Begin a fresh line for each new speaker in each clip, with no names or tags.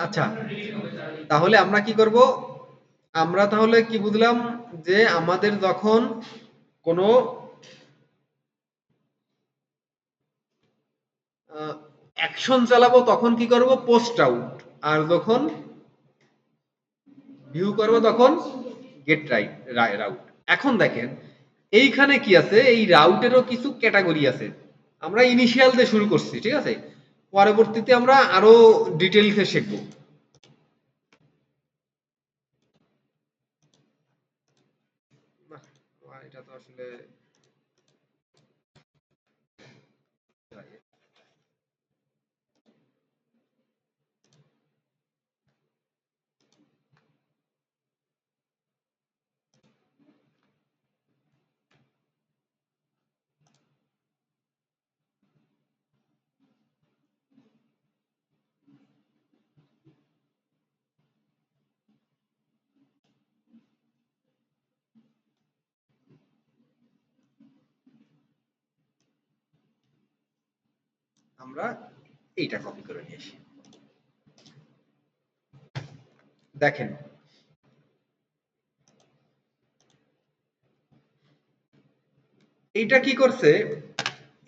আচ্ছা, তাহলে আমরা কি করব? আমরা তাহলে কি বুঝলাম যে আমাদের যখন কোনো অ্যাকশন চালাবো তখন কি করব? Post out. আর যখন ভিউ করব তখন গেট রাউট। এখন দেখেন এইখানে কি আছে, এই রাউটেরও কিছু ক্যাটাগরি আছে। আমরা ইনিশিয়াল দিয়ে শুরু করছি, ঠিক আছে? পরবর্তীতে আমরা আরো ডিটেইলসে শিখবো। এটা তো আসলে আমরা এইটা কপি করে নিয়ে আসি। দেখেন এইটা কি করছে,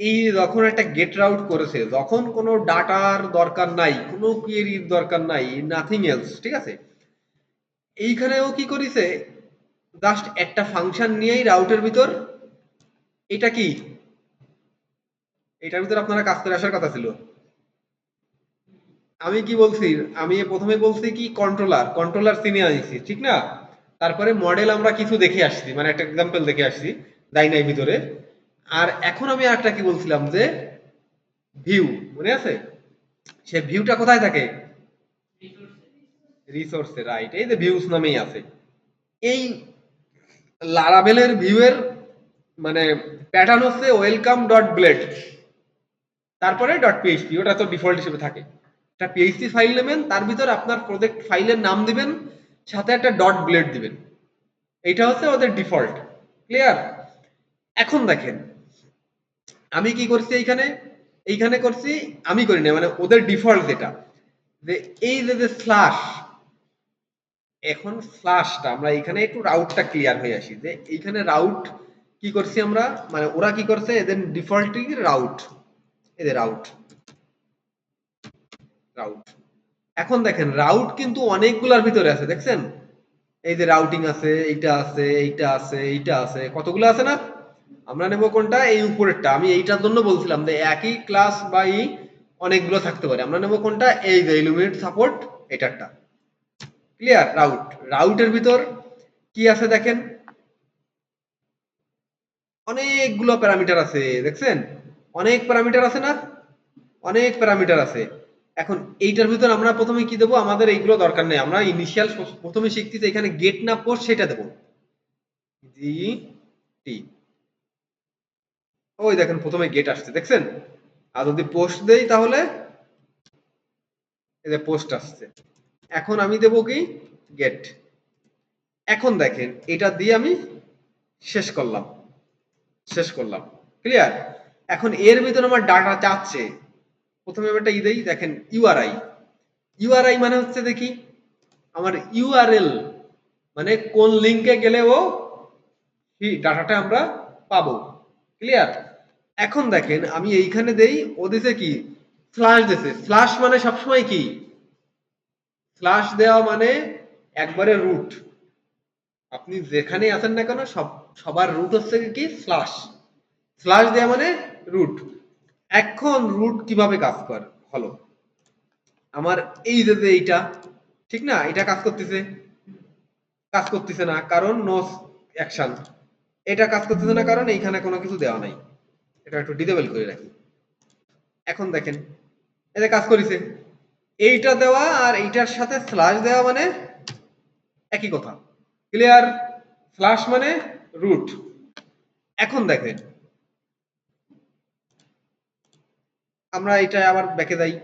এই যখন একটা গেট রাউট করেছে, যখন কোনো ডাটার দরকার নাই, কোনো কোয়েরির দরকার নাই, নাথিং এলস, ঠিক আছে? এইখানেও কি করেছে, জাস্ট একটা ফাংশন নিয়েই রাউটের ভিতর, এটা কি, এটার ভিতর আপনারা কাজ করে আসার কথা ছিল। আমি কি বলছি, আমি প্রথমে বলছি কি কন্ট্রোলার, কন্ট্রোলার চিনে আনিছি, ঠিক না? তারপরে মডেল আমরা কিছু দেখে আসছি, মানে একটা এক্সাম্পল দেখে আসছি ডাইনাই ভিতরে। আর এখন আমি আরেকটা কি বলছিলাম যে ভিউ, মনে আছে? সে ভিউটা কোথায় থাকে? রিসোর্সে, রাইট, এই যে ভিউস নামেই আছে। এই লারাভেলের ভিউয়ের মানে প্যাটার্ন হচ্ছে ওয়েলকাম ডট ব্লেড, তারপরে ডট পিএইচপি, ওটা তো ডিফল্ট হিসেবে থাকে। একটা পিএইচপি ফাইল নেবেন, তার ভিতর আপনার প্রজেক্ট ফাইলের নাম দিবেন, সাথে একটা ডট ব্লেড দিবেন। এইটা হচ্ছে ওদের ডিফল্ট। ক্লিয়ার? এখন দেখেন আমি কি করছি এইখানে, এইখানে করছি, আমি করি না, মানে ওদের ডিফল্ট যেটা, যে এই যে স্ল্যাশ, এখন স্ল্যাশটা আমরা এখানে একটু রাউটটা ক্লিয়ার হয়ে আসি, যে এইখানে রাউট কি করছি আমরা, মানে ওরা কি করছে, এদের ডিফল্ট রাউট, এদের রাউট, রাউট। এখন দেখেন রাউট কিন্তু অনেকগুলার ভিতরে আছে, দেখছেন? এই যে রাউটিং আছে, এইটা আছে, এইটা আছে, এইটা আছে, কতগুলো আছে না? আমরা নেব কোনটা? এই উপরেরটা। আমি এইটার জন্য বলছিলাম যে একই ক্লাস বা অনেকগুলো থাকতে পারে। আমরা নেব কোনটা? এই যে ইলুমিনেট সাপোর্ট, এটারটা। ক্লিয়ার? রাউট, রাউটের ভিতর কি আছে দেখেন, অনেকগুলো প্যারামিটার আছে, দেখছেন? অনেক প্যারামিটার আছে না? অনেক প্যারামিটার আছে। এখন এইটার ভিতর আমরা প্রথমে কি দেবো? আমাদের এইগুলো দরকার নেই, আমরা ইনিশিয়াল প্রথমে শিখতেছি এখানে গেট না পোস্ট, সেটা দেবো। জি টি, ওই দেখেন প্রথমে গেট আসছে, দেখছেন? আর যদি পোস্ট দেই তাহলে এই যে পোস্ট আসছে। এখন আমি দেবো কি? গেট। এখন দেখেন এটা দিয়ে আমি শেষ করলাম, শেষ করলাম। ক্লিয়ার? এখন এর ভিতরে আমার ডাটা চাচ্ছে, প্রথমে আমি একটা দেই, দেখেন ইউআরআই। ইউআরআই মানে হচ্ছে দেখি আমার ইউআরএল, মানে কোন লিঙ্কে গেলে ও ডাটাটা আমরা পাবো। ক্লিয়ার? এখন দেখেন আমি এইখানে দেই, ও দিছে কি? ফ্ল্যাশ দিছে। ফ্ল্যাশ মানে সবসময় কি? ফ্ল্যাশ দেওয়া মানে একবারে রুট। আপনি যেখানে আছেন না কেন, সবার রুট হচ্ছে কি? ফ্ল্যাশ। ফ্ল্যাশ দেওয়া মানে রুট। এখন রুট কিভাবে কাজ করে হলো, আমার এই যে এইটা, ঠিক না? এটা কাজ করতেছে, কাজ করতেছে না কারণ নো অ্যাকশন। এটা কাজ করতেছে না কারণ এইখানে কোনো কিছু দেওয়া নাই। এটা একটু ডিসেবল করে রাখি। এখন দেখেন এটা কাজ করেছে। এইটা দেওয়া আর এইটার সাথে স্ল্যাশ দেওয়া মানে একই কথা। ক্লিয়ার? স্ল্যাশ মানে রুট। এখন দেখেন আমরা এটা আবার ব্যাকে যাই,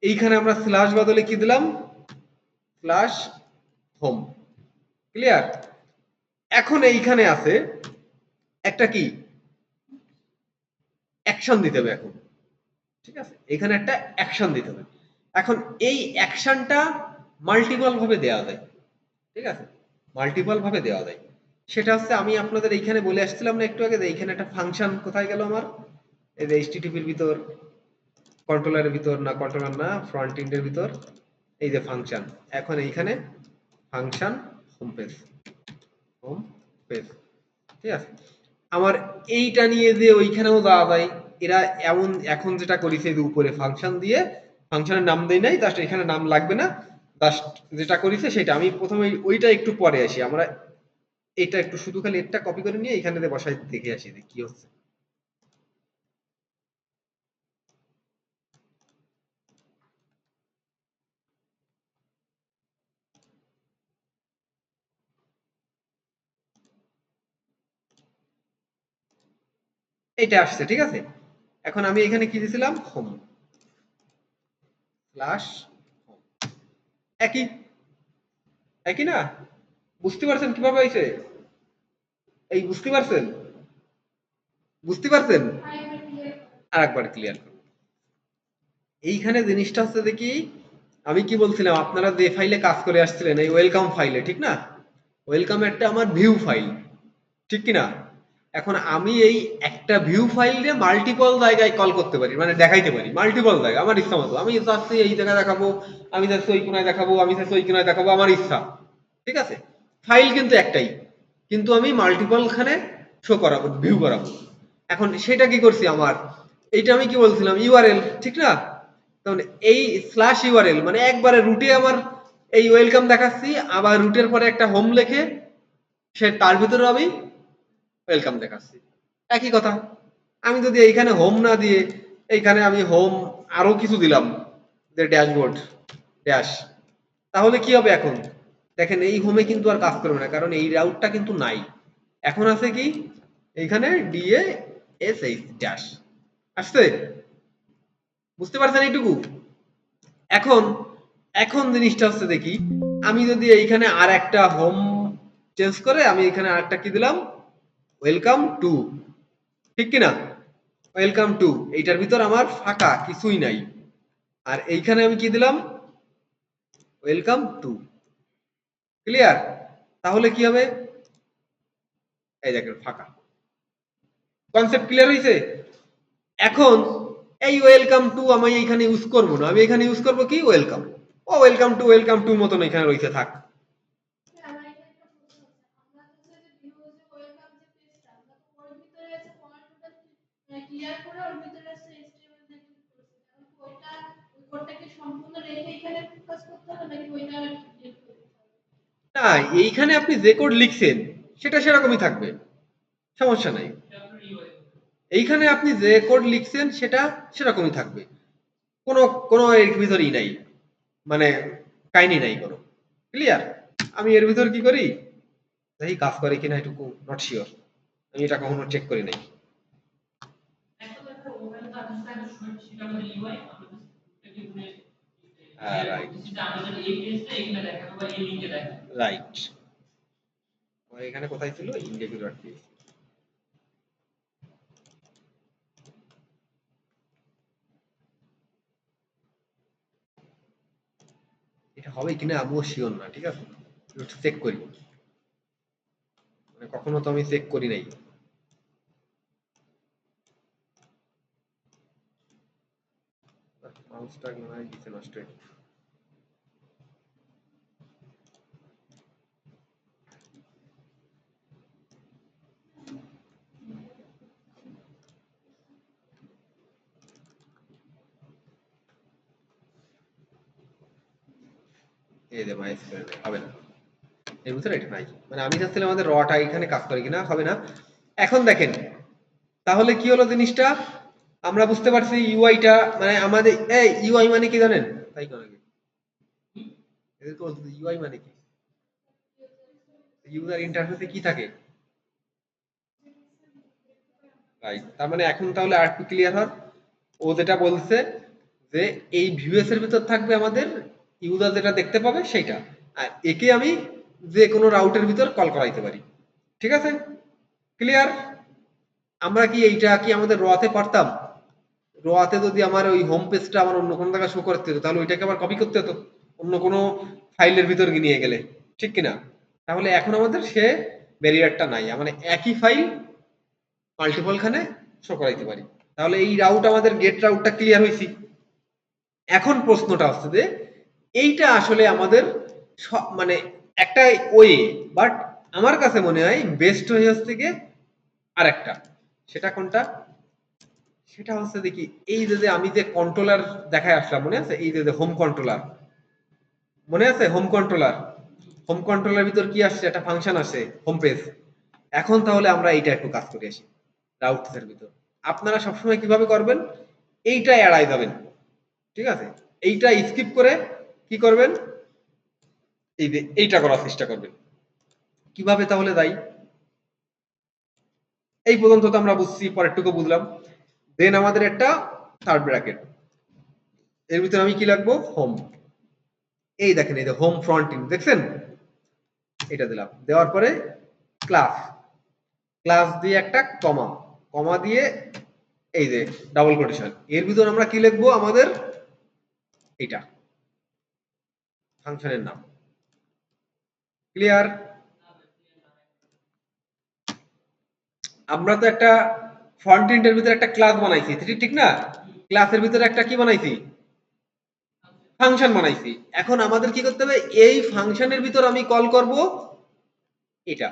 এইখানে আমরা স্ল্যাশ বদলে কি দিলাম? Slash home. ক্লিয়ার? এখন এইখানে আছে একটা কি? অ্যাকশন দিতে হবে এখন। ঠিক আছে? এখানে একটা অ্যাকশন দিতে হবে। এখন এই অ্যাকশনটা মাল্টিপল ভাবে দেওয়া যায়, ঠিক আছে, মাল্টিপল ভাবে দেওয়া যায়। সেটা হচ্ছে আমি আপনাদের এইখানে বলে আসছিলাম না একটু আগে যে এইখানে একটা ফাংশন কোথায় গেল আমার, এই যে এইচটিটিপির ভিতর, কন্ট্রোলারের ভিতর, না কন্ট্রোলার না, ফ্রন্ট এন্ডের ভিতর, এই যে ফাংশন, এখন এইখানে function home page, home page, ঠিক আছে। আমার এইটা নিয়ে যে ওইখানেও যাওয়া যায়, এরা এমন এখন যেটা করেছে যে উপরে ফাংশন দিয়ে, ফাংশনের নাম দেই নাই, জাস্ট এখানে নাম লাগবে না, জাস্ট যেটা করেছে সেটা আমি প্রথমে ওইটা একটু পরে আসি, আমরা এটা একটু শুধু খালি একটা কপি করে নিয়ে এখানে বসাই দেখে আসি যে কি হচ্ছে। এইটা আসছে, ঠিক আছে। এখন আমি এখানে কি দিছিলাম, হোম স্ল্যাশ হোম, একই, একই না? বুঝতে পারছেন কিভাবে হয়েছে? এই বুঝতে পারছেন, বুঝতে পারছেন? আর একবার ক্লিয়ার করুন। এইখানে জিনিসটা হচ্ছে যে কি, আমি কি বলছিলাম, আপনারা যে ফাইলে কাজ করে আসছিলেন এই ওয়েলকাম ফাইলে, ঠিক না? ওয়েলকাম একটা আমার ভিউ ফাইল, ঠিক কি না? এখন আমি এই একটা ভিউ ফাইলে মাল্টিপল জায়গায় কল করতে পারি, মানে দেখাইতে পারি মাল্টিপল জায়গা আমার ইচ্ছা মতো, আমি চাচ্ছি এই জায়গায় দেখাবো, আমি চাচ্ছি ওই কোনায় দেখাবো, আমি চাচ্ছি ওই কোনায় দেখাবো, আমার ইচ্ছা, ঠিক আছে। ফাইল কিন্তু একটাই, কিন্তু আমি মাল্টিপল খানে শো করাবো, ভিউ করাবো। এখন সেটা কি করছি, আমার এইটা আমি কি বলছিলাম, ইউআরএল, ঠিক না? তখন এই স্ল্যাশ ইউআরএল মানে একবারে রুটে আমার এই ওয়েলকাম দেখাচ্ছি, আবার রুটের পরে একটা হোম লেখে সে তার ভিতরে আমি ওয়েলকাম দেখাচ্ছি, একই কথা। আমি যদি এইখানে হোম না দিয়ে এইখানে আমি হোম আরো কিছু দিলাম, যে ড্যাশবোর্ড ড্যাশ, তাহলে কি হবে এখন? দেখেন এই হোমে কিন্তু আর কাজ করবে না, কারণ এই রাউটটা কিন্তু নাই। এখন আছে কি, এইখানে ডিএ এস এইচ ড্যাশ আসছে, বুঝতে পারছেন এইটুকু? এখন এখন জিনিসটা হচ্ছে দেখি, আমি যদি এইখানে আর একটা হোম চেঞ্জ করে আমি এখানে আরেকটা কি দিলাম, ওয়েলকাম টু, ঠিক কিনা? ওয়েলকাম টু, এইটার ভিতর আমার ফাঁকা কিছুই নাই, আর এইখানে আমি কি দিলাম, ওয়েলকাম টু, ক্লিয়ার? তাহলে কি হবে, এই দেখেন ফাঁকা, কনসেপ্ট ক্লিয়ার হয়েছে? এখন এই ওয়েলকাম টু আমি এখানে ইউজ করব না, আমি এখানে ইউজ করব কি, ওয়েলকাম, ও ওয়েলকাম টু মতন এখানে রয়েছে থাক। না, এইখানে আপনি যে কোড লিখছেন সেটা সেরকমই থাকবে, সমস্যা নাই। এইখানে আপনি যে কোড লিখছেন সেটা সেরকমই থাকবে, কোনো কোনো এর ভিতরেই নাই, মানে কাহিনী নাই কোনো, ক্লিয়ার? আমি এর ভিতর কি করি, দেখি কাজ করে কিনা, এটুকু নট শিওর, আমি এটা কখনো চেক করি নাই। হ্যাঁ রাইট, রাইট, আমার এখানে কোথায় ছিল, ইন্ডিয়া ডট পি, এটা হবে কিনা আমিও শিওর না, ঠিক আছে, একটু চেক করি, মানে কখনো তো আমি চেক করি নাই। মাউসটা মনে হয় দিতে নষ্ট হয়ে, এই যে মাই স্কোয়ার হবে না, এর ভিতরে এটা নাই, মানে আমি চাচ্ছিলাম আমাদের রটা এখানে কাজ করে কিনা, হবে না। এখন দেখেন তাহলে কি হলো জিনিসটা, আমরা বুঝতে পারছি ইউআইটা মানে আমাদের, এই ইউআই মানে কি জানেন? তাই কেন আগে এদেরকে বলতে ইউআই মানে কি, ইউজার ইন্টারফেসে কি থাকে, রাইট, তার মানে এখন তাহলে আর একটু ক্লিয়ার হন, ও যেটা বলছে যে এই ভিউএস এর ভিতর থাকবে আমাদের ইউজার যেটা দেখতে পাবে সেইটা, আর একে আমি যে কোনো রাউটের ভিতর কল করাইতে পারি, ঠিক আছে, ক্লিয়ার? আমরা কি এইটা কি আমাদের রতে পারতাম? রোয়াতে যদি আমার ওই হোম পেজটা আমার অন্য কোনো জায়গায় শো করতে হতো তাহলে ওইটাকে আবার কপি করতে হতো অন্য কোনো ফাইলের ভিতর নিয়ে গেলে, ঠিক কিনা? তাহলে এখন আমাদের সে ব্যারিয়ারটা নাই, মানে একই ফাইল মাল্টিপল খানে শো করাইতে পারি। তাহলে এই রাউট আমাদের গেট রাউটটা ক্লিয়ার হয়েছি। এখন প্রশ্নটা হচ্ছে যে এইটা আসলে আমাদের মানে একটা ওয়ে, বাট আমার কাছে মনে হয় বেস্ট ওয়ে হচ্ছে গিয়ে আরেকটা। সেটা কোনটা? সেটা হচ্ছে দেখি এই যে আমি যে কন্ট্রোলার দেখায় আসলাম, মনে আছে? এই যে হোম কন্ট্রোলার, মনে আছে? হোম কন্ট্রোলার, হোম কন্ট্রোলার ভিতর কি আসছে? একটা ফাংশন আসে হোম পেজ। এখন তাহলে আমরা এইটা একটু কাজ করে আসি রাউটস এর ভিতর। আপনারা সবসময় কিভাবে করবেন? এইটা এড়াই যাবেন, ঠিক আছে? এইটা স্কিপ করে কি করবেন? এই যে এইটা করার চেষ্টা করবেন। কিভাবে তাহলে যাই? এই পর্যন্ত তো আমরা বুঝছি, পরেরটুকু বুঝলাম। দেন আমাদের একটা থার্ড ব্র্যাকেট, এর ভিতরে আমি কি লিখবো? হোম। এই দেখেন, এই যে হোম ফ্রন্ট এন্ড, দেখছেন? এটা দিলাম, দেওয়ার পরে ক্লাস, ক্লাস দিয়ে একটা কমা, কমা দিয়ে এই যে ডাবল কোটেশন, এর ভিতর আমরা কি লিখবো? আমাদের এটা ফাংশনের নাম। ক্লিয়ার? আমরা তো একটা ফ্রন্ট এন্ডের ভিতরে একটা ক্লাস বানাইছি, ঠিক না? ক্লাসের ভিতরে একটা কি বানাইছি? ফাংশন বানাইছি। এখন আমাদের কি করতে হবে? এই ফাংশনের ভিতর আমি কল করব এটা,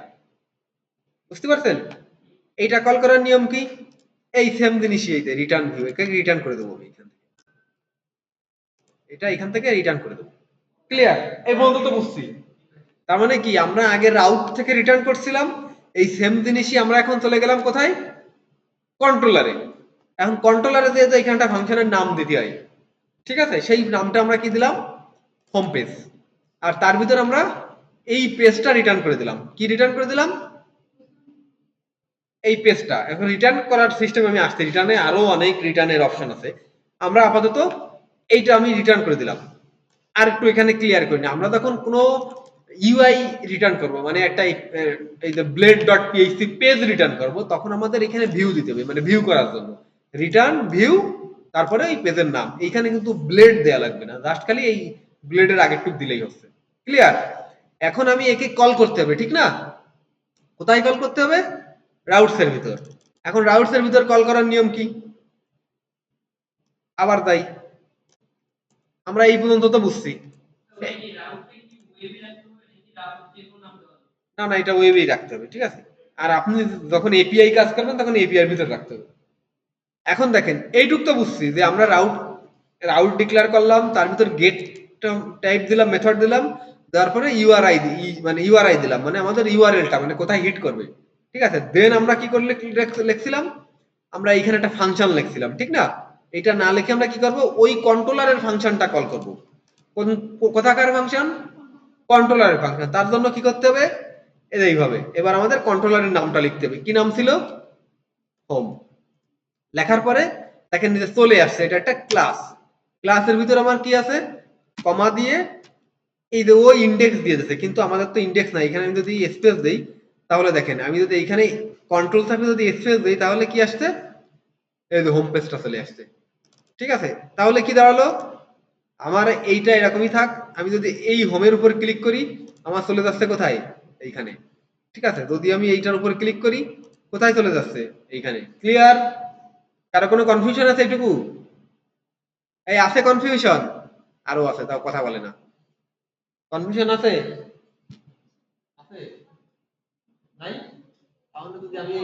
বুঝতে পারছেন? এইটা কল করার নিয়ম কি? এই সেম জিনিসই, এই যে রিটার্ন ভিউ, একে রিটার্ন করে দেবো আমি এখান থেকে, এটা এখান থেকে রিটার্ন করে দেবো। ক্লিয়ার? এই পর্যন্ত তো বুঝছি। তার মানে কি, আমরা আগে রাউট থেকে রিটার্ন করছিলাম, এই সেম জিনিসই আমরা এখন চলে গেলাম কোথায়? কন্ট্রোলারে। এখন কন্ট্রোলারে দিয়ে তো এখানটা ফাংশনের নাম দিতে হয়, ঠিক আছে? সেই নামটা আমরা কি দিলাম? Home page. আর তার ভিতর আমরা এই পেজটা রিটার্ন করে দিলাম। কি রিটার্ন করে দিলাম? এই পেজটা। এখন রিটার্ন করার সিস্টেম আমি আসছি, রিটার্নে আরো অনেক রিটার্নের অপশন আছে। আমরা আপাতত এইটা আমি রিটার্ন করে দিলাম। আর একটু এখানে ক্লিয়ার করি না, আমরা যখন কোনো ইউআই রিটার্ন করব, মানে একটা এই যে blade dot PHP page return করব, তখন আমাদের এখানে ভিউ দিতে হবে, মানে ভিউ করার জন্য রিটার্ন ভিউ, তারপরে এই পেজের নাম। এইখানে কিন্তু ব্লেড দেয়া লাগবে না, জাস্ট খালি এই ব্লেডের আগের টুক দিলেই হচ্ছে। ক্লিয়ার? এখন আমি একে কল করতে হবে, ঠিক না? কোথায় কল করতে হবে? রাউটস এর ভিতর। এখন রাউটস এর ভিতর কল করার নিয়ম কি? আবার তাই আমরা এই পর্যন্ত তো বুঝছি। না না, এটা ওয়েবেই রাখতে হবে, ঠিক আছে? আর আপনি যখন এপিআই কাজ করবেন তখন এপিআই এর ভিতর রাখতে হবে। এখন দেখেন, এইটুক তো বুঝছি যে আমরা রাউট রাউট ডিক্লেয়ার করলাম, তার ভিতর গেট টাইপ দিলাম, মেথড দিলাম, তারপরে ইউআরআই মানে ইউআরআই দিলাম, মানে আমাদের ইউআরএলটা মানে কোথায় হিট করবে, ঠিক আছে? দেন আমরা কি করলে লিখছিলাম? আমরা এখানে একটা ফাংশন লিখছিলাম, ঠিক না? এটা না লিখে আমরা কি করব? ওই কন্ট্রোলারের ফাংশনটা কল করব। কোন কোথাকার ফাংশন? কন্ট্রোলারের ফাংশন। তার জন্য কি করতে হবে? এইভাবে এবার আমাদের কন্ট্রোলারের নামটা লিখতে হবে। কি নাম ছিল? হোম। লেখার পরে দেখেন নিচে চলে আসছে, এটা একটা ক্লাস। ক্লাসের ভিতর আমার কি আছে? কমা দিয়ে এই যে ও ইন্ডেক্স দিয়ে দিয়েছে, কিন্তু আমাদের তো ইন্ডেক্স নাই। এখানে আমি যদি স্পেস দেই, তাহলে দেখেন আমি যদি এইখানে কন্ট্রোল চাপে যদি স্পেস দেই, তাহলে কি আসছে? এই যে হোম পেজটা চলে আসছে, ঠিক আছে? তাহলে কি দাঁড়ালো? আমার এইটা এরকমই থাক, আমি যদি এই হোমের উপর ক্লিক করি, আমার চলে যাচ্ছে কোথায়? এইখানে, ঠিক আছে? যদি আমি এইটার উপর ক্লিক করি, কোথায় চলে যাচ্ছে? এইখানে। ক্লিয়ার? কারো কোনো কনফিউশন আছে এটুকু? এই আছে কনফিউশন? আরো আছে, তাও কথা বলে না। কনফিউশন আছে? আছে? নাই? তাহলে যদি আমি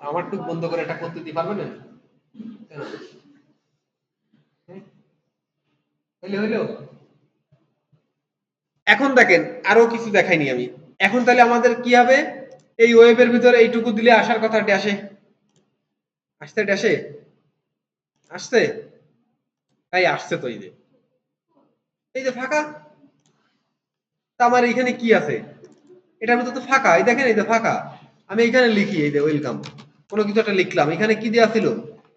আমার টুক বন্ধ করে এটা করতে দিতে পারবেন না? কেন? হইলো হইলো? এখন দেখেন, আরো কিছু দেখাইনি আমি। এখন তাহলে আমাদের কি হবে? এই ওয়েবের ভিতরে এইটুকু দিলে আসার কথা ড্যাশে আসছে, ড্যাশে আসছে, তাই আসছে তো। এই যে ফাঁকা, তা আমার এখানে কি আছে? এটার ভিতরে তো ফাঁকা, এই দেখেন, এই যে ফাঁকা। আমি এখানে লিখি এই যে ওয়েলকাম, কোনো কিছু একটা লিখলাম, এখানে কি দেওয়া ছিল?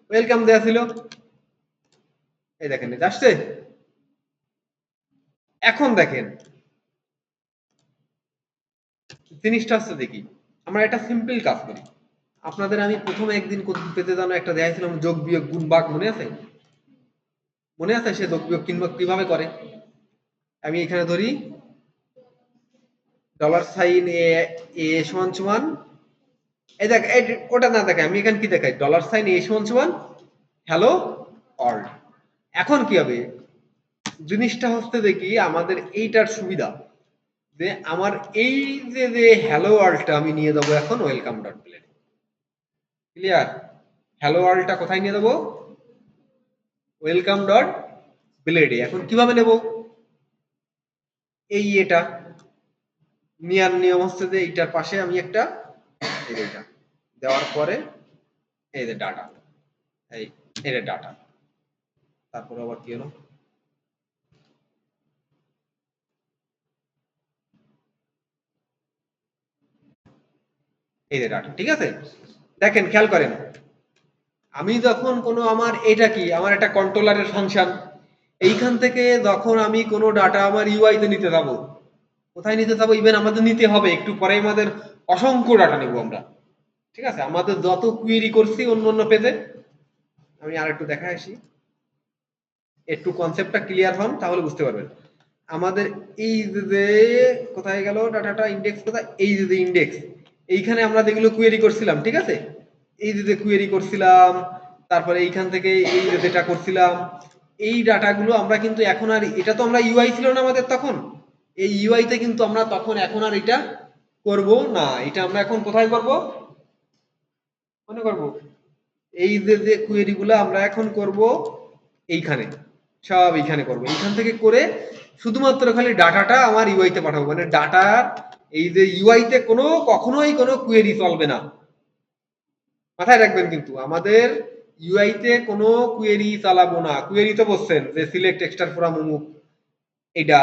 ওয়েলকাম দেওয়া ছিল। এই দেখেন, এই যে আসছে। এখন দেখেন জিনিসটা হচ্ছে দেখি, আমরা একটা সিম্পল কাজ করি। আপনাদের আমি প্রথমে একদিন পেতে জানো একটা দেখাইছিলাম, যোগ বিয়োগ গুণ ভাগ, মনে আছে? মনে আছে সে যোগ বিয়োগ কিভাবে করে? আমি এখানে ধরি $সাইন এ সমান সমান, এই দেখ ওটা না দেখে আমি এখানে কি দেখাই, $সাইন এ সমান সমান হ্যালো ওয়ার্ল্ড। এখন কি হবে, জিনিসটা হচ্ছে দেখি আমাদের এইটার সুবিধা যে আমার এই যে হ্যালো ওয়ার্ল্ডটা আমি নিয়ে যাবো এখন welcome dot plane. Clear? Hello ওয়ার্ল্ডটা কোথায় নিয়ে যাবো? ওয়েলকাম ডট ব্লেডে। এখন কিভাবে নেব? এই এটা নেওয়ার নিয়ম হচ্ছে যে এইটার পাশে আমি একটা এইটা দেওয়ার পরে এই যে ডাটা, এই এটা ডাটা, তারপরে আবার কি হলো, এই যে ডাটা। ঠিক আছে, দেখেন খেয়াল করেন, আমি যখন কোনো আমার এটা কি আমার একটা কন্ট্রোলারের ফাংশন, এইখান থেকে যখন আমি কোনো ডাটা আমার ইউআই তে নিতে যাবো, কোথায় নিতে যাবো, ইভেন আমাদের নিতে হবে একটু পরে আমাদের অসংখ্য ডাটা নিব আমরা। ঠিক আছে, আমাদের যত কুয়েরি করছি অন্য অন্য পেজে, আমি আর একটু দেখায় আসি, একটু কনসেপ্টটা ক্লিয়ার হন তাহলে বুঝতে পারবেন। আমাদের এই যে কোথায় গেল ডাটাটা, ইন্ডেক্স কোথায়, এই যে ইন্ডেক্স, এইখানে আমরা যেগুলো কুয়েরি করছিলাম, ঠিক আছে, এই যে কুয়েরি করছিলাম, তারপরে এইখান থেকে এই যে যেটা করছিলাম, এই ডাটাগুলো আমরা কিন্তু এখন আর, এটা তো আমরা ইউআই ছিল না আমাদের তখন, এই ইউআই তে কিন্তু আমরা তখন এখন আর এটা করব না, এটা আমরা এখন কোথায় করব মনে করব, এই যে কুয়েরি গুলো আমরা এখন করব এইখানে, সব এইখানে করব, এইখান থেকে করে শুধুমাত্র খালি ডাটাটা আমার ইউআই তে পাঠাবো, মানে ডাটার এই যে ইউআই তে কোনো কখনোই কোনো কুয়েরি চলবে না, মাথায় রাখবেন। কিন্তু আমাদের ইউআই তে কোনো কুয়েরি চালাবো না। কুয়েরি তো বলছেন যে সিলেক্ট এক্সট্রা ফ্রম অমুক, এটা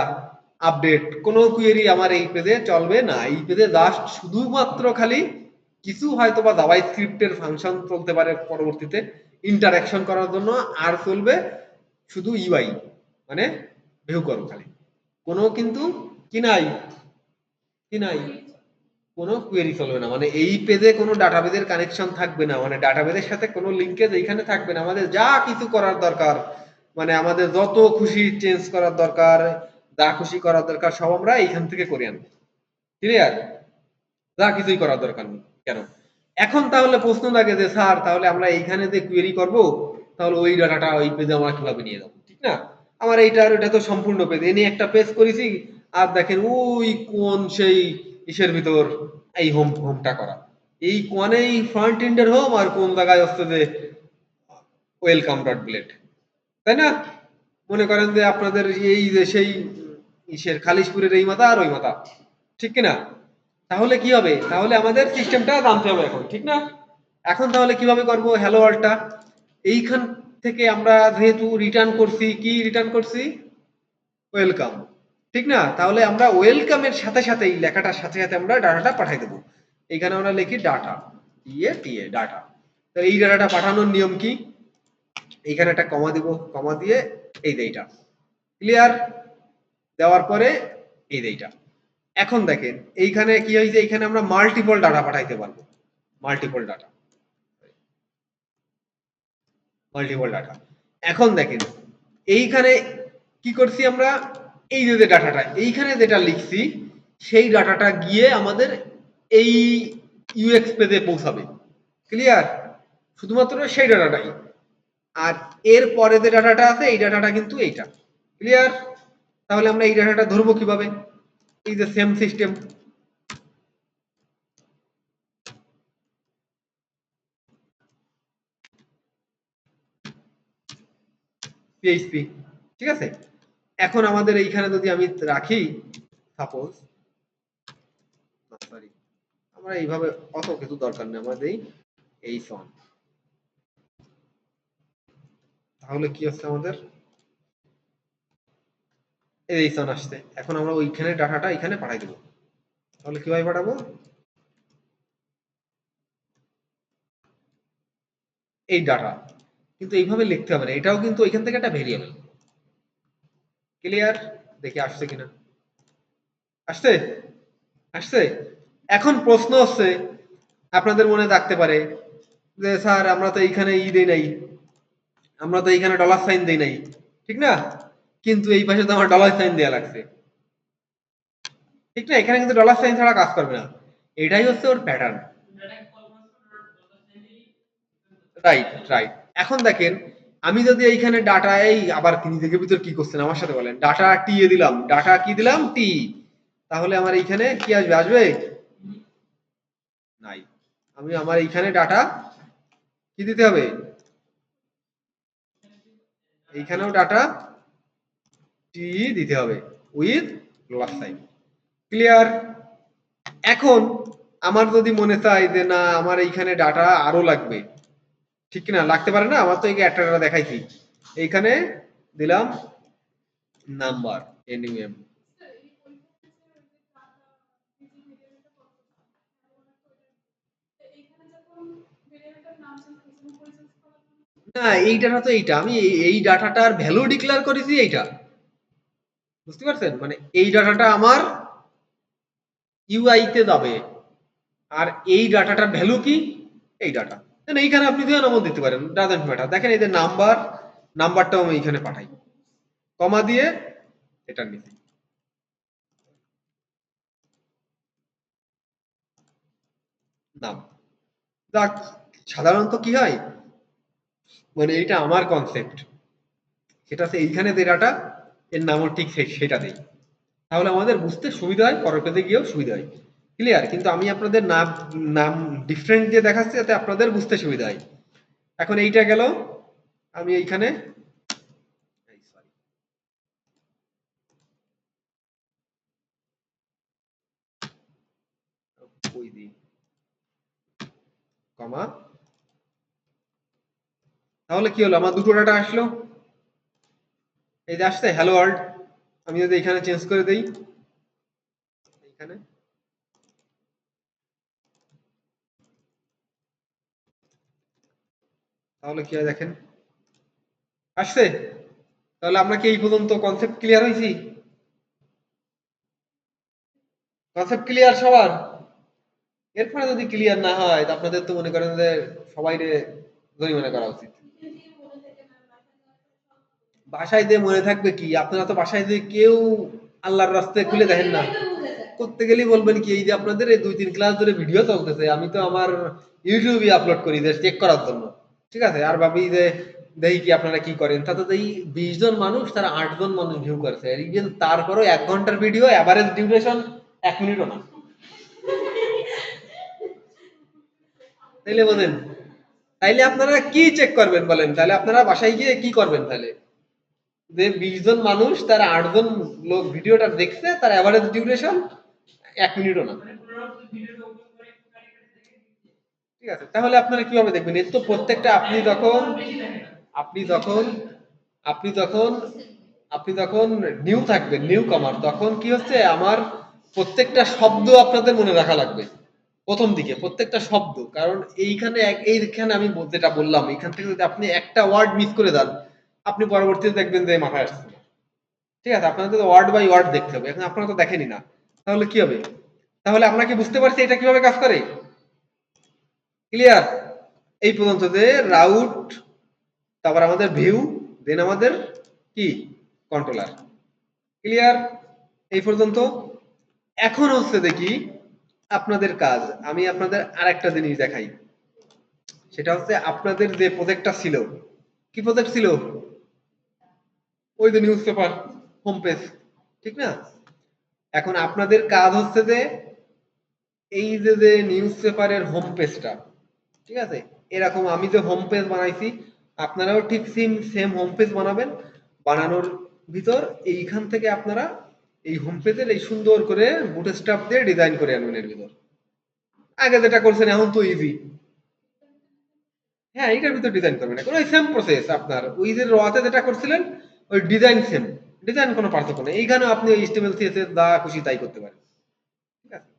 আপডেট, কোনো কুয়েরি আমার এই পেজে চলবে না। এই পেজে জাস্ট শুধুমাত্র খালি কিছু হয়তো বা জাভাস্ক্রিপ্টের ফাংশন চলতে পারে পরবর্তীতে ইন্টারাকশন করার জন্য, আর চলবে শুধু ইউআই, মানে ভিউ করো খালি, কোনো কিন্তু কি নাই, কি নাই, কোনো কোয়েরি চলবে না, মানে এই পেজে কোনো ডাটাবেজের কানেকশন থাকবে না, মানে ডাটাবেজের সাথে কোনো লিঙ্কেজ এইখানে থাকবে না। আমাদের যা কিছু করার দরকার, মানে আমাদের যত খুশি চেঞ্জ করার দরকার, যা খুশি করার দরকার সব আমরা এইখান থেকে করে আনবো। ক্লিয়ার? যা কিছুই করার দরকার নেই। কেন? এখন তাহলে প্রশ্ন থাকে যে স্যার তাহলে আমরা এইখানে যে কোয়েরি করব, তাহলে ওই ডাটাটা ওই পেজে আমরা কিভাবে নিয়ে যাবো, ঠিক না? আমার এইটার এটা তো সম্পূর্ণ পেজ, এনে একটা পেজ করেছি, আর দেখেন ওই কোন সেই ইসের ভিতর এই হোমটা করা, এই কোয়ানেই ফ্রন্ট এন্ডের হোম, আর কোন জায়গায় হচ্ছে যে ওয়েলকাম ডট ব্লেড, তাই না? মনে করেন যে আপনাদের এই যে সেই ইসের খালিশপুরের এই মাথা আর ওই মাথা, ঠিক কিনা? তাহলে কি হবে, তাহলে আমাদের সিস্টেমটা জানতে হবে এখন, ঠিক না? এখন তাহলে কিভাবে করব হ্যালো ওয়ার্ল্ডটা, এইখান থেকে আমরা যেহেতু রিটার্ন করছি, কি রিটার্ন করছি, ওয়েলকাম, ঠিক না? তাহলে আমরা ওয়েলকামের সাথে সাথে এই লেখাটার সাথে সাথে আমরা ডাটাটা পাঠাই দেবো। এখানে আমরা লিখি ডাটা, টিএ ডাটা। তো এই ডাটাটা পাঠানোর নিয়ম কি, এইখানে একটা কমা দিব, কমা দিয়ে এই যে এইটা ক্লিয়ার, দেওয়ার পরে এই যে এইটা। এখন দেখেন এইখানে কি হয়েছে, এইখানে আমরা মাল্টিপল ডাটা পাঠাইতে পারবো, মাল্টিপল ডাটা, মাল্টিপল ডাটা। এখন দেখেন এইখানে কি করছি আমরা, এই যে ডাটাটা এইখানে যেটা লিখছি সেই ডাটাটা গিয়ে আমাদের এই ইউএক্স পেজে পৌঁছাবে। ক্লিয়ার? শুধুমাত্র সেই ডাটাটাই, আর এর পরে যে ডাটাটা আছে এই ডাটাটা কিন্তু এইটা। ক্লিয়ার? তাহলে আমরা এই ডাটাটা ধরবো কিভাবে, এই যে সেম সিস্টেম, পিএইচপি, ঠিক আছে? এখন আমাদের এইখানে যদি আমি রাখি সাপোজ, সরি আমরা এইভাবে অত কিছু দরকার নেই, আমাদের এই সন, তাহলে কি হচ্ছে আমাদের এই সন আসছে। এখন আমরা ওইখানে ডাটাটা এখানে পাঠাই দেবো, তাহলে কিভাবে পাঠাবো, এই ডাটা, কিন্তু এইভাবে লিখতে হবে না, এটাও কিন্তু ওইখান থেকে একটা ভেরিয়েবল। ক্লিয়ার? দেখি আসছে কিনা, আসছে, আসছে। এখন প্রশ্ন হচ্ছে আপনাদের মনে থাকতে পারে যে স্যার আমরা তো এইখানে ই দেই নাই, আমরা তো এইখানে $সাইন দেই নাই, ঠিক না? কিন্তু এই পাশে তো আমার ডলার সাইন দেওয়া লাগছে, ঠিক না? এখানে কিন্তু ডলার সাইন ছাড়া কাজ করবে না। এটাই হচ্ছে ওর প্যাটার্ন। Right, right. এখন দেখেন, আমি যদি এইখানে ডাটা, এই আবার নিজেকে ভিতর কি করছেন আমার সাথে বলেন, ডাটা টি এ দিলাম, ডাটা কি দিলাম টি, তাহলে আমার এইখানে কি আসবে? আসবে নাই। আমি আমার এইখানে ডাটা কি দিতে হবে? এইখানেও ডাটা টি দিতে হবে উইথ ডলার সাইন। ক্লিয়ার? এখন আমার যদি মনে চাই যে না আমার এইখানে ডাটা আরো লাগবে, ঠিক কিনা? লাগতে পারে না? আমার তো এই একটা ডাটা দেখাইছি, এইখানে দিলাম নাম্বার এনইউএম। না, এই ডাটা তো এইটা আমি এই ডাটাটার ভ্যালু ডিক্লেয়ার করেছি এইটা, বুঝতে পারছেন? মানে এই ডাটাটা আমার ইউআই তে যাবে, আর এই ডাটাটার ভ্যালু কি? এই ডাটা। দেন এইখানে আপনি যে নামও দিতে পারেন, ডাজন্ট ম্যাটার। দেখেন এই যে নাম্বার, নাম্বারটাও আমি এইখানে পাঠাই, কমা দিয়ে এটা নিচে নাম। যাক, সাধারণত কি হয়, মানে এইটা আমার কনসেপ্ট, সেটা হচ্ছে এইখানে যে ডাটা এর নামও ঠিক সেটা দেই, তাহলে আমাদের বুঝতে সুবিধা হয়, পরের পেজে গিয়েও সুবিধা হয়। ক্লিয়ার? কিন্তু আমি আপনাদের নাম নাম ডিফারেন্ট দিয়ে দেখাচ্ছি যাতে আপনাদের বুঝতে সুবিধা হয়। এখন এইটা গেল, আমি এইখানে ওই দিই কমা, তাহলে কি হলো? আমার দুটো ডাটা আসলো, এই যে আসছে হ্যালো ওয়ার্ল্ড। আমি যদি এখানে চেঞ্জ করে দেই, এখানে তাহলে কি হয় দেখেন, আসছে। তাহলে আমরা কি এই পর্যন্ত কনসেপ্ট ক্লিয়ার হয়েছি? কনসেপ্ট ক্লিয়ার সবার? এরপরে যদি ক্লিয়ার না হয় তা আপনাদের তো মনে করেন যে সবাই জরিমানা করা উচিত। বাসায় দিয়ে মনে থাকবে কি? আপনারা তো বাসায় দিয়ে কেউ আল্লাহর রাস্তায় খুলে দেখেন না। করতে গেলেই বলবেন কি, এই যে আপনাদের এই 2-3 ক্লাস ধরে ভিডিও চলতেছে, আমি তো আমার ইউটিউবে আপলোড করি যে চেক করার জন্য, ঠিক আছে? আর ভাবি যে দেখি কি আপনারা কি করেন, তাতে তো এই 20 জন মানুষ, তারা 8 জন মানুষ ভিউ করছে, ইভেন তারপরেও 1 ঘন্টার ভিডিও এভারেজ ডিউরেশন 1 মিনিটও না। তাইলে বলেন, তাইলে আপনারা কি চেক করবেন বলেন? তাহলে আপনারা বাসায় গিয়ে কি করবেন তাহলে? যে 20 জন মানুষ, তার 8 জন লোক ভিডিওটা দেখছে, তার এভারেজ ডিউরেশন 1 মিনিটও না। ঠিক আছে? তাহলে আপনারা কিভাবে দেখবেন? এর তো প্রত্যেকটা, আপনি যখন আপনি যখন আপনি যখন নিউ থাকবেন, নিউ কামার, তখন কি হচ্ছে, আমার প্রত্যেকটা শব্দ আপনাদের মনে রাখা লাগবে প্রথম দিকে, প্রত্যেকটা শব্দ। কারণ এইখানে আমি যেটা বললাম, এইখান থেকে যদি আপনি একটা ওয়ার্ড মিস করে দেন, আপনি পরবর্তীতে দেখবেন যে মাথায় আসছে না। ঠিক আছে? আপনাদের ওয়ার্ড বাই ওয়ার্ড দেখতে হবে, এখন আপনারা তো দেখেনি না, তাহলে কি হবে? তাহলে আমরা কি বুঝতে পারছি এটা কিভাবে কাজ করে? ক্লিয়ার? এই পর্যন্ত যে রাউট, তারপর আমাদের ভিউ, দেন আমাদের কি কন্ট্রোলার। ক্লিয়ার এই পর্যন্ত? এখন হচ্ছে দেখি আপনাদের কাজ, আমি আপনাদের আরেকটা জিনিস দেখাই, সেটা হচ্ছে আপনাদের যে প্রজেক্টটা ছিল, কি প্রজেক্ট ছিল? ওই যে নিউজ পেপার হোম পেজ, ঠিক না? এখন আপনাদের কাজ হচ্ছে যে এই যে যে নিউজ পেপারের হোম পেজটা, ঠিক আছে, এরকম আমি যে হোম পেজ বানাইছি, আপনারাও ঠিক সেম সেম হোম পেজ বানাবেন। বানানোর ভিতর এইখান থেকে আপনারা এই হোম পেজের এই সুন্দর করে বুটস্ট্র্যাপ দিয়ে ডিজাইন করে আনবেন এর ভিতর। আগে যেটা করছেন এখন তো ইজি। হ্যাঁ, এটার ভিতর ডিজাইন করবেন, এখন ওই সেম প্রসেস আপনার ওই যে রতে যেটা করছিলেন, ওই ডিজাইন সেম, ডিজাইন কোনো পার্থক্য নেই। এইখানেও আপনি ওই HTML CSS যা খুশি তাই করতে পারেন। ঠিক আছে?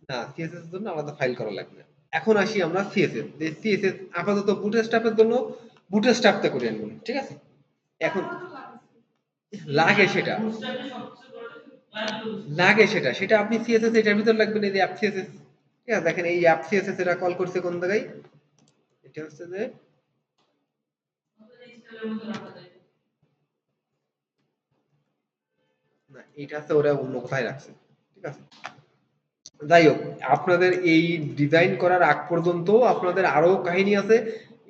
না, সিএসএস এর জন্য আলাদা ফাইল করা লাগবে না। এখন আসি আমরা সিএসএস। যে সিএসএস আপাতত বুটস্ট্র্যাপের জন্য বুটস্ট্র্যাপতে করে আনবেন, ঠিক আছে? এখন লাগে সেটা, সেটা আপনি সিএসএস এটার ভিতর লাগবেন, এই যে অ্যাপ সিএসএস। ঠিক আছে? দেখেন এই অ্যাপ সিএসএস এটা কল করছে কোন জায়গায়, এটা হচ্ছে যে না, এটা হচ্ছে ওরা অন্য কোথায় রাখছে। ঠিক আছে, যাই হোক, আপনাদের এই ডিজাইন করার আগ পর্যন্ত আপনাদের আরো কাহিনী আছে।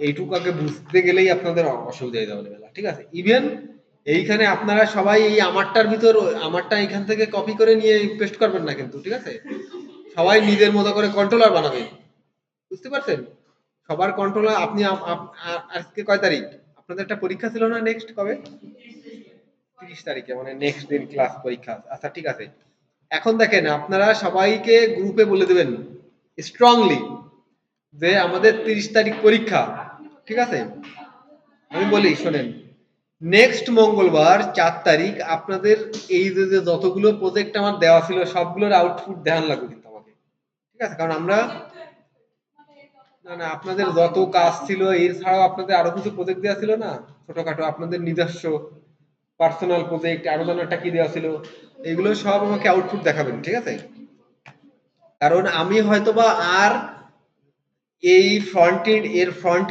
এইটুকু আগে বুঝতে গেলেই আপনাদের অসুবিধা হয়ে যাবে মেলা। ঠিক আছে, ইভেন এইখানে আপনারা সবাই এই আমারটার ভিতর আমারটা এখান থেকে কপি করে নিয়ে পেস্ট করবেন না কিন্তু। ঠিক আছে, সবাই নিজের মতো করে কন্ট্রোলার বানাবেন। বুঝতে পারছেন? সবার কন্ট্রোলার আপনি আজকে কয় তারিখ? আপনাদের একটা পরীক্ষা ছিল না নেক্সট কবে? 30 তারিখে, মানে নেক্সট দিন ক্লাস পরীক্ষা। আচ্ছা ঠিক আছে, এখন দেখেন আপনারা সবাইকে গ্রুপে বলে দেবেন স্ট্রংলি যে আমাদের 30 তারিখ পরীক্ষা। ঠিক আছে, আমি বলি শোনেন, নেক্সট মঙ্গলবার 4 তারিখ আপনাদের এই যে যতগুলো প্রজেক্ট আমার দেওয়া ছিল সবগুলোর আউটপুট দেখান লাগবে কিন্তু আমাকে। ঠিক আছে, কারণ আমরা না না আপনাদের যত কাজ ছিল এর ছাড়াও আপনাদের আরো কিছু প্রজেক্ট দেওয়া ছিল না, ছোটখাটো আপনাদের নিজস্ব পার্সোনাল প্রজেক্ট আরো যেন একটা কি দেওয়া ছিল, এগুলো সব আমাকে আউটপুট দেখাবেন। ঠিক আছে, কারণ আমি হয়তোবা আর এই ফ্রন্ট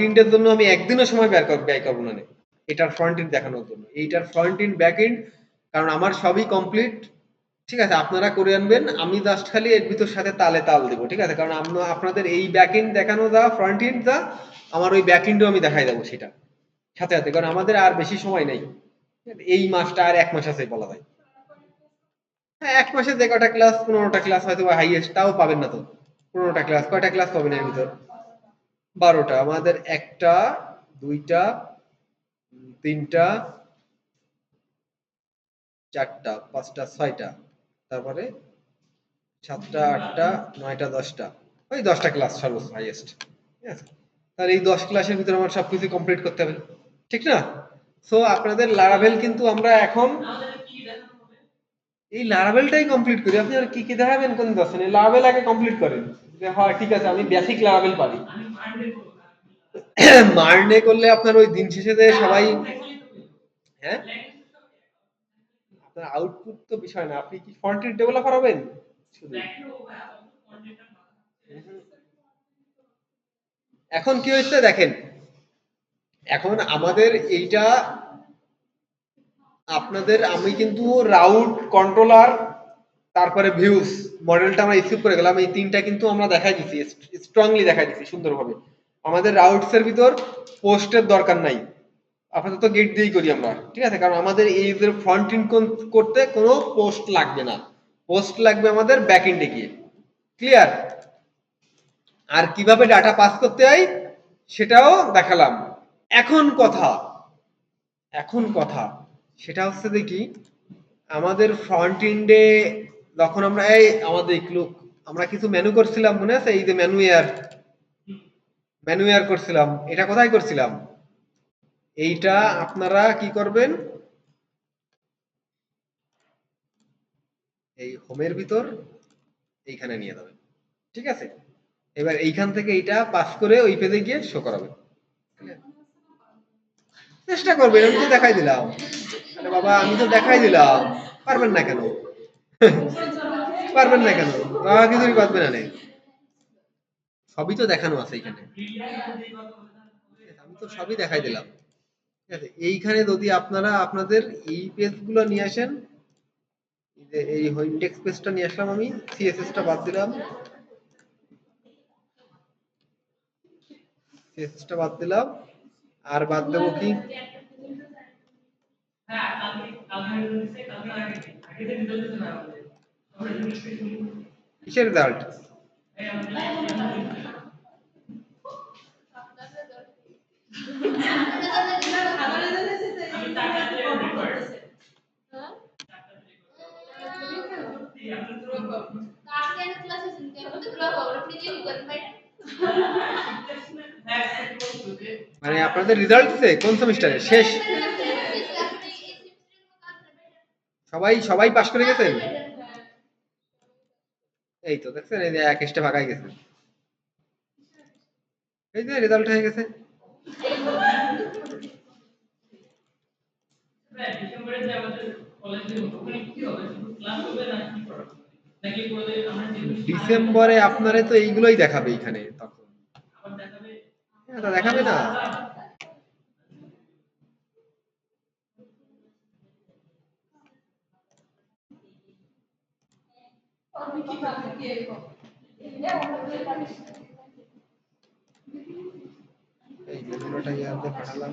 এন্ডের জন্য আমি একদিনও সময় ব্যয় করবো না এটার ফ্রন্ট এন্ড দেখানোর জন্য, এইটার ফ্রন্ট এন্ড ব্যাক এন্ড, কারণ আমার সবই কমপ্লিট। ঠিক আছে, আপনারা করে আনবেন, আমি জাস্ট খালি এর ভিতর সাথে তালে তাল দেবো। ঠিক আছে, কারণ আপনাদের এই ব্যাক এন্ড দেখানো যা ফ্রন্ট এন্ড যা, আমার ওই ব্যাক এন্ডও আমি দেখাই দেবো সেটা সাথে সাথে, কারণ আমাদের আর বেশি সময় নেই। এই মাসটা আর 1 মাস আছে বলা যায়। হ্যাঁ, 1 মাসে যে কটা ক্লাস, 15টা ক্লাস হয়তো বা হাইয়েস্ট, তাও পাবেন না তো। 15টা ক্লাস, কয়টা ক্লাস পাবেন এর ভিতর? 12টা। আমাদের একটা, দুইটা, তিনটা, চারটা, পাঁচটা, ছয়টা, তারপরে সাতটা, আটটা, নয়টা, 10টা, ওই 10টা ক্লাস সর্বোচ্চ হাইয়েস্ট। ঠিক আছে, তাহলে এই 10 ক্লাসের ভিতরে আমার সবকিছু কমপ্লিট করতে হবে, ঠিক না? সো আপনাদের লারাভেল কিন্তু আমরা এখন এই লারাভেলটাই কমপ্লিট করি। আপনি আর কি কি দেখাবেন কোন দর্শনে, লারাভেল আগে কমপ্লিট করেন। যে হয় ঠিক আছে, আমি বেসিক লারাভেল পারি। মারনে করলে আপনার ওই দিন শেষে যে সবাই, হ্যাঁ, আপনার আউটপুট তো বিষয় না, আপনি কি ফ্রন্ট এন্ড ডেভেলপার হবেন শুধু? এখন কি হচ্ছে দেখেন, এখন আমাদের এইটা আপনাদের, আমি কিন্তু রাউট কন্ট্রোলার তারপরে ভিউজ মডেলটা আমরা স্কিপ করে গেলাম, এই তিনটা কিন্তু আমরা দেখাই দিছি, স্ট্রংলি দেখাই দিছি সুন্দরভাবে। আমাদের রাউটস এর ভিতর পোস্টের দরকার নাই, আপাতত গেট দিয়েই করি আমরা। ঠিক আছে, কারণ আমাদের এই যে ফ্রন্ট এন্ড করতে কোনো পোস্ট লাগবে না, পোস্ট লাগবে আমাদের ব্যাক এন্ডে গিয়ে। ক্লিয়ার? আর কিভাবে ডাটা পাস করতে হয় সেটাও দেখালাম। এখন কথা, এখন কথা সেটা হচ্ছে যে কি, আমাদের ফ্রন্ট এন্ডে যখন আমরা এই আমাদের একটু আমরা কিছু মেনু করছিলাম মনে আছে, এই যে ম্যানুয়ার করছিলাম, এটা কোথায় করছিলাম? এইটা আপনারা কি করবেন, এই হোমের ভিতর এইখানে নিয়ে যাবেন। ঠিক আছে, এবার এইখান থেকে এইটা পাস করে ওই পেজে গিয়ে শো করাবেন। চেষ্টা করবেন, আমি তো দেখাই দিলাম। আরে বাবা, আমি তো দেখাই দিলাম, পারবেন না কেন? পারবেন না কেন? বাবা কিছুই পারবে না নে। সবই তো দেখানো আছে এইখানে, আমি তো সবই দেখাই দিলাম। ঠিক আছে, এইখানে যদি আপনারা আপনাদের এই পেজগুলো নিয়ে আসেন, এই যে এই ইন্ডেক্স পেজটা নিয়ে আসলাম, আমি সিএসএস টা বাদ দিলাম, সিএসএস টা বাদ দিলাম, আর বাদ দেবো কি, কিসের রেজাল্ট? মানে আপনাদের রেজাল্ট দিছে কোন সেমিস্টারে শেষ? সবাই সবাই পাস করে গেছেন? এই তো দেখছেন, এই যে এক এসটা ভাগাই গেছে, এই যে রেজাল্ট হয়ে গেছে। ডিসেম্বরে আপনারে তো এইগুলোই দেখাবে এইখানে তখন। হ্যাঁ, তা দেখাবে না? এই মেনুটা ইয়াতে পাঠালাম।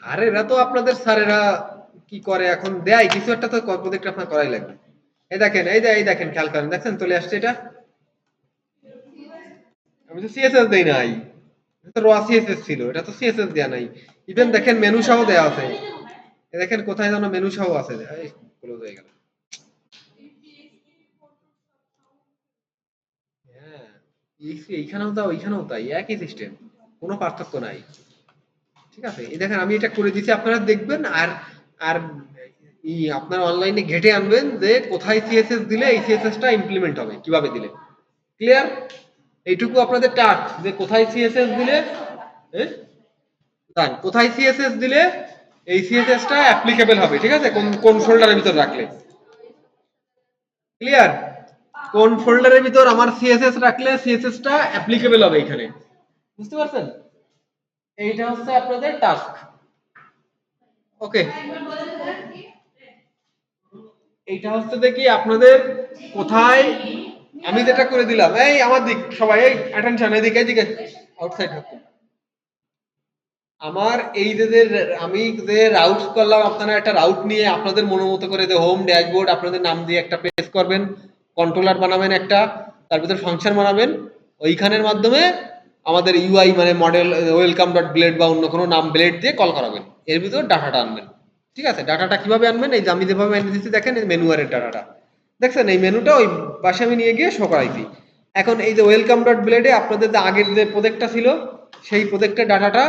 স্যারেরা তো আপনাদের স্যারেরা কি করে এখন দেয় কিছু একটা তো প্রজেক্ট আপনার করাই লাগবে। এই দেখেন এই দেখেন খেয়াল করেন দেখছেন চলে আসছে এটা। আমি তো সিএসএস দেই নাই, এটা তো র সিএসএস ছিল, এটা তো সিএসএস দেয়া নাই। ইভেন দেখেন মেনু সহ দেয়া আছে, এই দেখেন কোথায় যেন মেনু সহ আছে। এই ক্লোজ হয়ে গেল। হ্যাঁ, এইখানেও তাই ওইখানেও তাই, একই সিস্টেম, কোনো পার্থক্য নাই। ঠিক আছে, এই দেখেন আমি এটা করে দিচ্ছি, আপনারা দেখবেন। আর আর আপনার অনলাইনে ঘেটে আনবেন যে কোথায় সিএসএস দিলে এই সিএসএসটা ইমপ্লিমেন্ট হবে, কিভাবে দিলে। ক্লিয়ার? এইটুকু আপনাদের টাস্ক যে কোথায় সিএসএস দিলে, কোথায় সিএসএস দিলে এই সিএসএসটা অ্যাপ্লিকেবল হবে। ঠিক আছে, কোন কোন ফোল্ডারের ভিতর রাখলে। ক্লিয়ার? কোন ফোল্ডারের ভিতর আমার সিএসএস রাখলে সিএসএসটা অ্যাপ্লিকেবল হবে এখানে। বুঝতে পারছেন? এইটা হচ্ছে আপনাদের টাস্ক। ওকে, এইটা হচ্ছে দেখি আপনাদের কোথায় আমি যেটা করে দিলাম। এই আমার দিক সবাই, এই অ্যাটেনশন, এদিকে এদিকে, আউটসাইড থাকুন। আমার এই যে আমি যে রাউট করলাম, আপনারা একটা রাউট নিয়ে আপনাদের মনোমতো করে যে হোম ড্যাশবোর্ড আপনাদের নাম দিয়ে একটা পেজ করবেন, কন্ট্রোলার বানাবেন একটা, তার ভিতর ফাংশন বানাবেন, ওইখানের মাধ্যমে আমাদের ইউআই মানে মডেল ওয়েলকাম ডট ব্লেড বা অন্য কোনো নাম ব্লেড দিয়ে কল করাবেন, এর ভিতর ডাটাটা আনবেন। ঠিক আছে, ডাটাটা কিভাবে আনবেন, এই যে আমি যেভাবে এনে দিচ্ছি দেখেন, এই মেনুয়ারের ডাটাটা দেখছেন, এই মেনুটা ওই পাশে আমি নিয়ে গিয়ে শো করাইছি। এখন এই যে ওয়েলকাম ডট ব্লেডে আপনাদের যে আগের যে প্রজেক্টটা ছিল সেই প্রজেক্টের ডাটাটা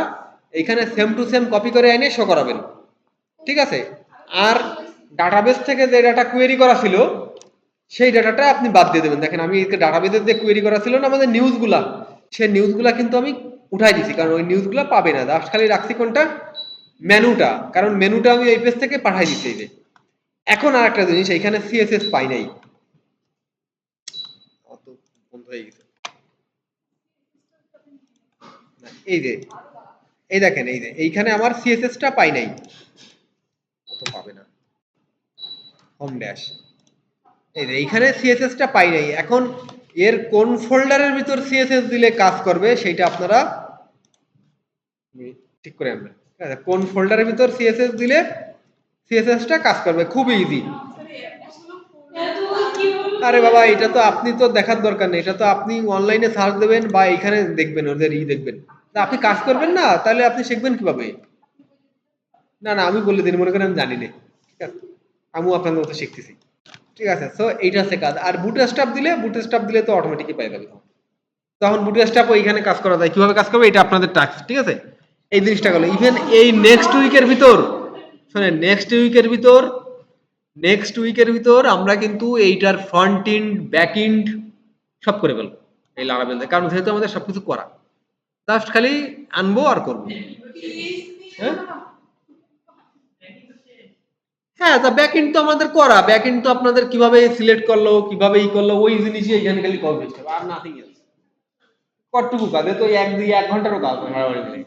এইখানে সেম টু সেম কপি করে এনে শো করাবেন। ঠিক আছে, আর ডাটাবেস থেকে যে ডাটা কোয়েরি করা ছিল সেই ডাটাটা আপনি বাদ দিয়ে দেবেন। দেখেন আমি ডাটাবেসের যে কোয়েরি করা ছিল না আমাদের নিউজগুলা, সেই নিউজগুলা কিন্তু আমি উঠাই দিছি, কারণ ওই নিউজগুলা পাবে না। জাস্ট খালি রাখছি কোনটা, মেনুটা, কারণ মেনুটা আমি এই পেজ থেকে পাঠাই দিচ্ছি। এই যে এখন আর একটা জিনিস, এইখানে সিএসএস পাই নাই, অত বন্ধ হয়ে গেছে। এই যে এই দেখেন, এই যে এইখানে আমার সিএসএসটা পাই নাই, অত পাবে না। হোম ড্যাশ, এই যে এইখানে সিএসএসটা পাই নাই। এখন এর কোন ফোল্ডারের ভিতর সিএসএস দিলে কাজ করবে সেটা আপনারা ঠিক করে আনবেন। ঠিক আছে, কোন ফোল্ডারের ভিতর সিএসএস দিলে সিএসএসটা কাজ করবে, খুব ইজি। আরে বাবা, এটা তো আপনি তো দেখার দরকার নেই, এটা তো আপনি অনলাইনে সার্চ দেবেন বা এখানে দেখবেন, ওদের দেখবেন। আপনি কাজ করবেন না, তাহলে আপনি শিখবেন কিভাবে? না না, আমি বলে দিন, মনে করেন আমি জানি না। ঠিক আছে, আমিও আপনাদের মতো শিখতেছি। ঠিক আছে, সো এইটা হচ্ছে কাজ। আর বুটস্ট্র্যাপ দিলে তো অটোমেটিকই পেয়ে যাবে, তখন বুটস্ট্র্যাপ ওইখানে কাজ করা যায়। কিভাবে কাজ করবে এটা আপনাদের টাস্ক। ঠিক আছে, এই জিনিসটা গেল। ইভেন এই নেক্সট উইকের ভিতর, শোনেন, নেক্সট উইকের ভিতর আমরা কিন্তু এইটার ফ্রন্ট এন্ড ব্যাক এন্ড সব করে ফেলবো এই লারাভেল, কারণ যেহেতু আমাদের সবকিছু করা, জাস্ট খালি আনবো আর করবো। হ্যাঁ হ্যাঁ, তা ব্যাক এন্ড তো আমাদের করা, ব্যাক এন্ড তো আপনাদের কিভাবে সিলেক্ট করলো, কিভাবে ই করলো, ওই জিনিসই এখানে খালি করবে, আর নাথিং এলস। কতটুকু কাজ, এ তো এক ঘন্টারও কাজ হয় মারামারি মিলে।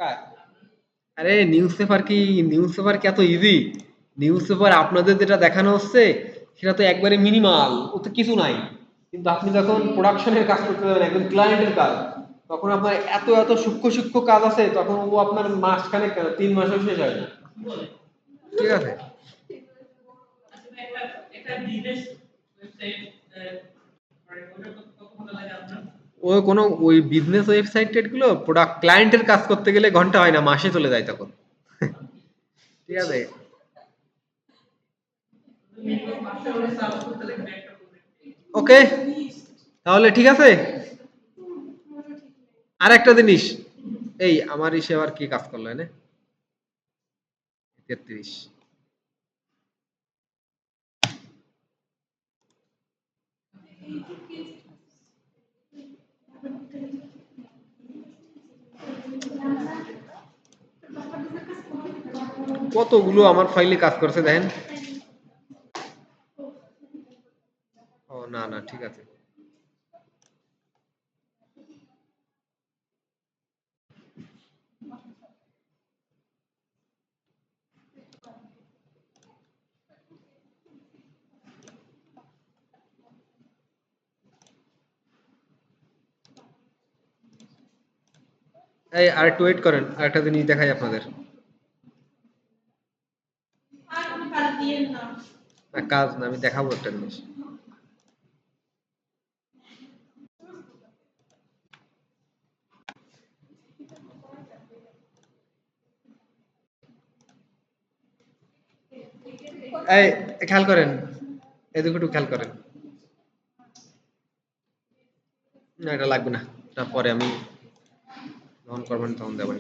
কাজ, আরে নিউজ পেপার কি এত ইজি? নিউজ পেপার আপনাদের যেটা দেখানো হচ্ছে সেটা তো একবারে মিনিমাল, ও তো কিছু নাই। কিন্তু আপনি যখন প্রোডাকশনের কাজ করতে যাবেন, একদম ক্লায়েন্টের কাজ, তখন আপনার এত এত সূক্ষ্ম সূক্ষ্ম কাজ আছে, তখন ও আপনার মাসখানেক কেন 3 মাসেও শেষ হয় না। ঠিক আছে, ওই কোনো ওই বিজনেস ওয়েবসাইট গুলো প্রোডাক্ট ক্লায়েন্টের কাজ করতে গেলে ঘন্টা হয় না, মাসে চলে যায় তখন। ঠিক আছে, ওকে, তাহলে ঠিক আছে। আর একটা জিনিস, এই আমার ইসে আবার কি কাজ করলো এনে, 33 কতগুলো আমার ফাইলে কাজ করছে দেখেন। ও না না, ঠিক আছে, এই আর একটু ওয়েট করেন, আরেকটা জিনিস দেখাই আপনাদের। না কাজ না, আমি দেখাবো একটা জিনিস। এই খেয়াল করেন, এদিকে একটু খেয়াল করেন। না এটা লাগবে না, এটা পরে আমি যখন করবেন তখন দেবেন।